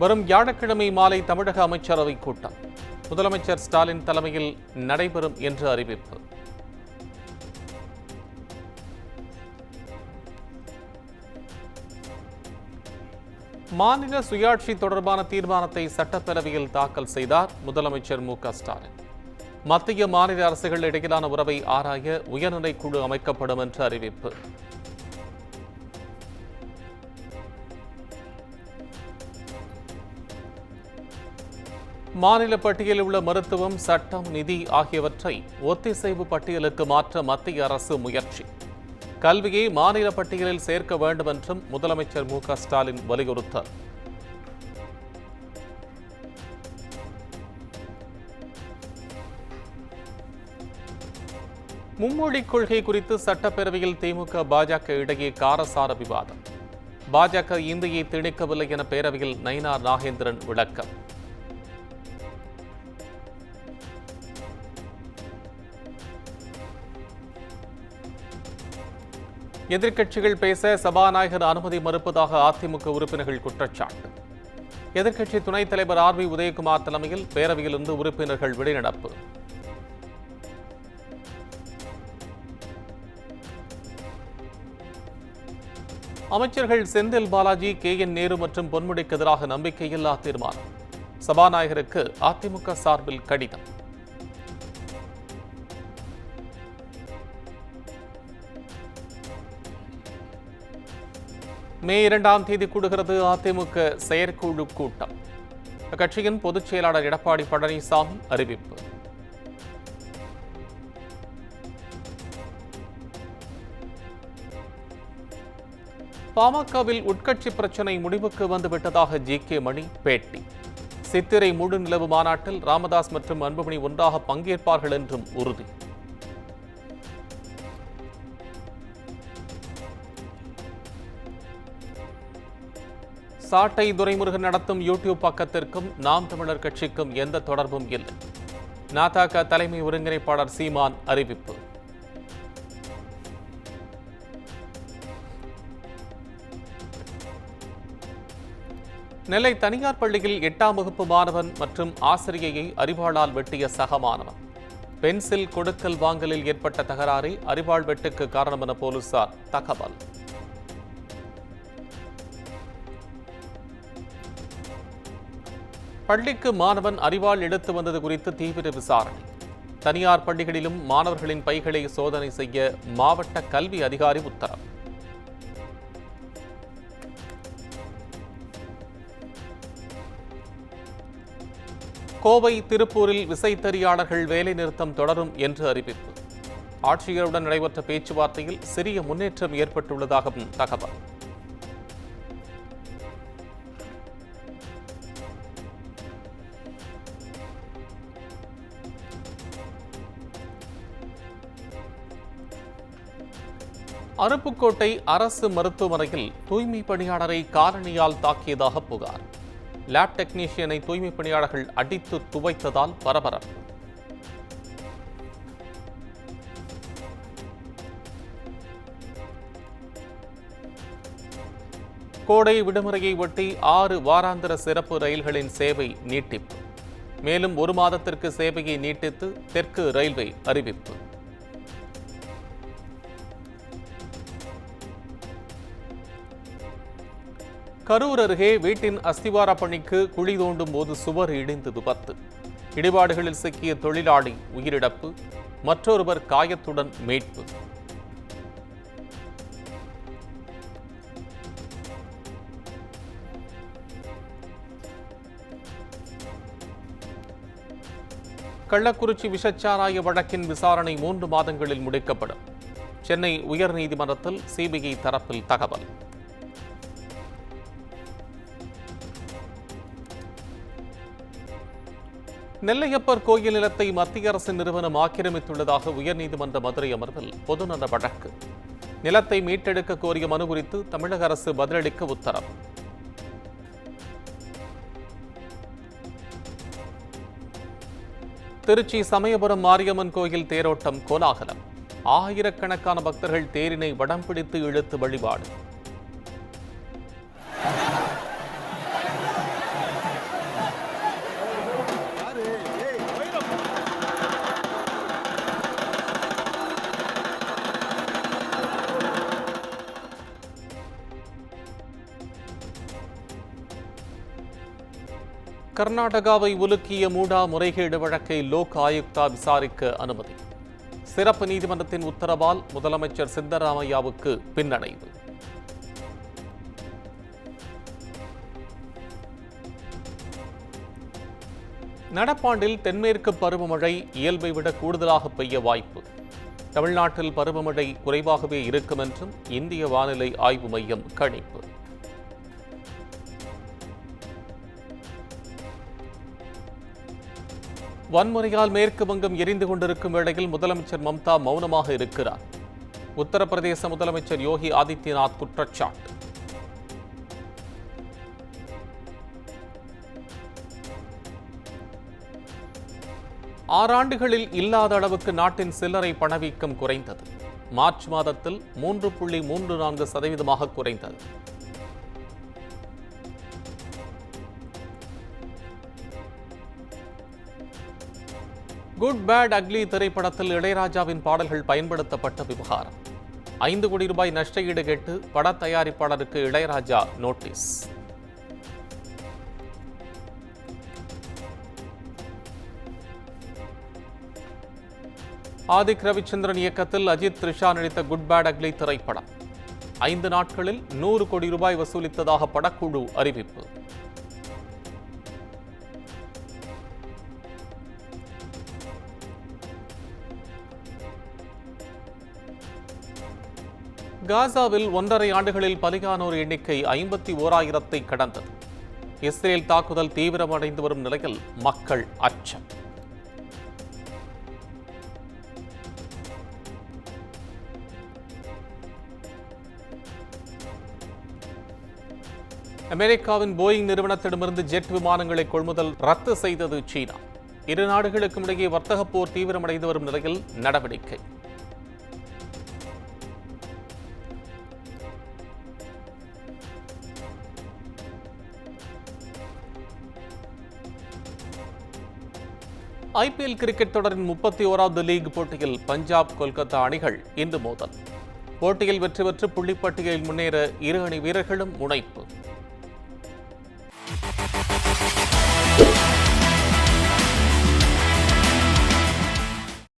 வரும் வியாழக்கிழமை மாலை தமிழக அமைச்சரவைக் கூட்டம் முதலமைச்சர் ஸ்டாலின் தலைமையில் நடைபெறும் என்று அறிவிப்பு. மாநில சுயாட்சி தொடர்பான தீர்மானத்தை சட்டப்பேரவையில் தாக்கல் செய்தார் முதலமைச்சர் மு.க.ஸ்டாலின். மத்திய மாநில அரசுகள் இடையிலான உறவை ஆராய உயர்நிலை குழு அமைக்கப்படும் என்று அறிவிப்பு. மாநில பட்டியலில் உள்ள மருத்துவம், சட்டம், நிதி ஆகியவற்றை ஒத்திசைவு பட்டியலுக்கு மாற்ற மத்திய அரசு முயற்சி. கல்வியை மாநில பட்டியலில் சேர்க்க வேண்டும் என்றும் முதலமைச்சர் மு.க.ஸ்டாலின் வலியுறுத்தல். மும்மொழிக் கொள்கை குறித்து சட்டப்பேரவையில் திமுக, பாஜக இடையே காரசார விவாதம். பாஜக இந்தியை திணிக்கவில்லை என பேரவையில் நயினார் நாகேந்திரன் விளக்கம். எதிர்க்கட்சிகள் பேச சபாநாயகர் அனுமதி மறுப்பதாக அதிமுக உறுப்பினர்கள் குற்றச்சாட்டு. எதிர்க்கட்சி துணைத் தலைவர் ஆர். வி. உதயகுமார் தலைமையில் பேரவையிலிருந்து உறுப்பினர்கள் வெளிநடப்பு. அமைச்சர்கள் செந்தில் பாலாஜி, கே.என். நேரு மற்றும் பொன்முடிக்கு எதிராக நம்பிக்கையில்லா தீர்மானம். சபாநாயகருக்கு அதிமுக சார்பில் கடிதம். மே 2ஆம் தேதி கூடுகிறது அதிமுக செயற்குழு கூட்டம். அக்கட்சியின் பொதுச் செயலாளர் எடப்பாடி பழனிசாமி அறிவிப்பு. பாமகவில் உட்கட்சி பிரச்சினை முடிவுக்கு வந்துவிட்டதாக ஜி.கே. மணி பேட்டி. சித்திரை முழு நிலவு மாநாட்டில் ராமதாஸ் மற்றும் அன்புமணி ஒன்றாக பங்கேற்பார்கள் என்றும் உறுதி. சாட்டை துரைமுருகன் நடத்தும் யூடியூப் பக்கத்திற்கும் நாம் தமிழர் கட்சிக்கும் எந்த தொடர்பும் இல்லை. நாதாக தலைமை ஒருங்கிணைப்பாளர் சீமான் அறிவிப்பு. நெல்லை தனியார் பள்ளியில் 8ஆம் வகுப்பு மாணவன் மற்றும் ஆசிரியையை அரிவாளால் வெட்டிய சக மாணவன். பென்சில் கொடுக்கல் வாங்கலில் ஏற்பட்ட தகராறே அரிவாள் வெட்டுக்கு காரணம் என போலீசார் தகவல். பள்ளிக்கு மாணவன் அரிவாள் எடுத்து வந்தது குறித்து தீவிர விசாரணை. தனியார் பள்ளிகளிலும் மாணவர்களின் பைகளை சோதனை செய்ய மாவட்ட கல்வி அதிகாரி உத்தரவு. கோவை, திருப்பூரில் விசைத்தறியாளர்கள் வேலைநிறுத்தம் தொடரும் என்று அறிவிப்பு. ஆட்சியருடன் நடைபெற்ற பேச்சுவார்த்தையில் சிறிய முன்னேற்றம் ஏற்பட்டுள்ளதாகவும் தகவல். அருப்புக்கோட்டை அரசு மருத்துவமனையில் தூய்மை பணியாளரை காலணியால் தாக்கியதாக புகார். லேப் டெக்னீஷியனை தூய்மை பணியாளர்கள் அடித்து துவைத்ததால் பரபரப்பு. கோடை விடுமுறையை ஒட்டி 6 வாராந்திர சிறப்பு ரயில்களின் சேவை நீட்டிப்பு. மேலும் 1 மாதத்திற்கு சேவையை நீட்டித்து தெற்கு ரயில்வே அறிவிப்பு. கரூர் அருகே வீட்டின் அஸ்திவார பணிக்கு குழி தோண்டும் போது சுவர் இடிந்து விபத்து. இடிபாடுகளில் சிக்கிய தொழிலாளி உயிரிழப்பு, மற்றொருவர் காயத்துடன் மீட்பு. கள்ளக்குறிச்சி விஷச்சாராய வழக்கின் விசாரணை 3 மாதங்களில் முடிக்கப்படும். சென்னை உயர்நீதிமன்றத்தில் சிபிஐ தரப்பில் தகவல். நெல்லையப்பர் கோயில் நிலத்தை மத்திய அரசு நிறுவனம் ஆக்கிரமித்துள்ளதாக உயர்நீதிமன்ற மதுரை அமர்வில் பொதுநல வழக்கு. நிலத்தை மீட்டெடுக்க கோரிய மனு குறித்து தமிழக அரசு பதிலளிக்க உத்தரவு. திருச்சி சமயபுரம் மாரியம்மன் கோயில் தேரோட்டம் கோலாகலம். ஆயிரக்கணக்கான பக்தர்கள் தேரினை வடம் பிடித்து இழுத்து வழிபாடு. கர்நாடகாவை உலுக்கிய மூடா முறைகேடு வழக்கை லோக் ஆயுக்தா விசாரிக்க அனுமதி. சிறப்பு நீதிமன்றத்தின் உத்தரவால் முதலமைச்சர் சித்தராமையாவுக்கு பின்னடைவு. நடப்பாண்டில் தென்மேற்கு பருவமழை இயல்பை விட கூடுதலாக பெய்ய வாய்ப்பு. தமிழ்நாட்டில் பருவமழை குறைவாகவே இருக்கும் என்றும் இந்திய வானிலை ஆய்வு மையம் கணிப்பு. வன்முறையால் மேற்கு வங்கம் எரிந்து கொண்டிருக்கும் வேளையில் முதலமைச்சர் மம்தா மௌனமாக இருக்கிறார். உத்தரப்பிரதேச முதலமைச்சர் யோகி ஆதித்யநாத் குற்றச்சாட்டு. ஆறாண்டுகளில் இல்லாத அளவுக்கு நாட்டின் சில்லறை பணவீக்கம் குறைந்தது. மார்ச் மாதத்தில் 3.34% குறைந்தது. குட் பேட் அக்லி திரைப்படத்தில் இளையராஜாவின் பாடல்கள் பயன்படுத்தப்பட்ட விவகாரம். 5 கோடி ரூபாய் நஷ்டஈடு கேட்டு பட தயாரிப்பாளருக்கு இளையராஜா நோட்டீஸ். ஆதிக் ரவிச்சந்திரன் இயக்கத்தில் அஜித் த்ரிஷா நடித்த குட் பேட் அக்லி திரைப்படம் 5 நாட்களில் 100 கோடி ரூபாய் வசூலித்ததாக படக்குழு அறிவிப்பு. காசாவில் 1.5 ஆண்டுகளில் பலியானோர் எண்ணிக்கை 51,000 கடந்தது. இஸ்ரேல் தாக்குதல் தீவிரமடைந்து வரும் நிலையில் மக்கள் அச்சம். அமெரிக்காவின் போயிங் நிறுவனத்திடமிருந்து ஜெட் விமானங்களை கொள்முதல் ரத்து செய்தது சீனா. இரு நாடுகளுக்கும் இடையே வர்த்தக போர் தீவிரமடைந்து வரும் நிலையில் நடவடிக்கை. ஐபிஎல் கிரிக்கெட் தொடரின் 31வது லீக் போட்டியில் பஞ்சாப் கொல்கத்தா அணிகள் இன்று மோதல். போட்டியில் வெற்றி பெற்று புள்ளிப்பட்டியலில் முன்னேற இரு அணி வீரர்களும் முனைப்பு.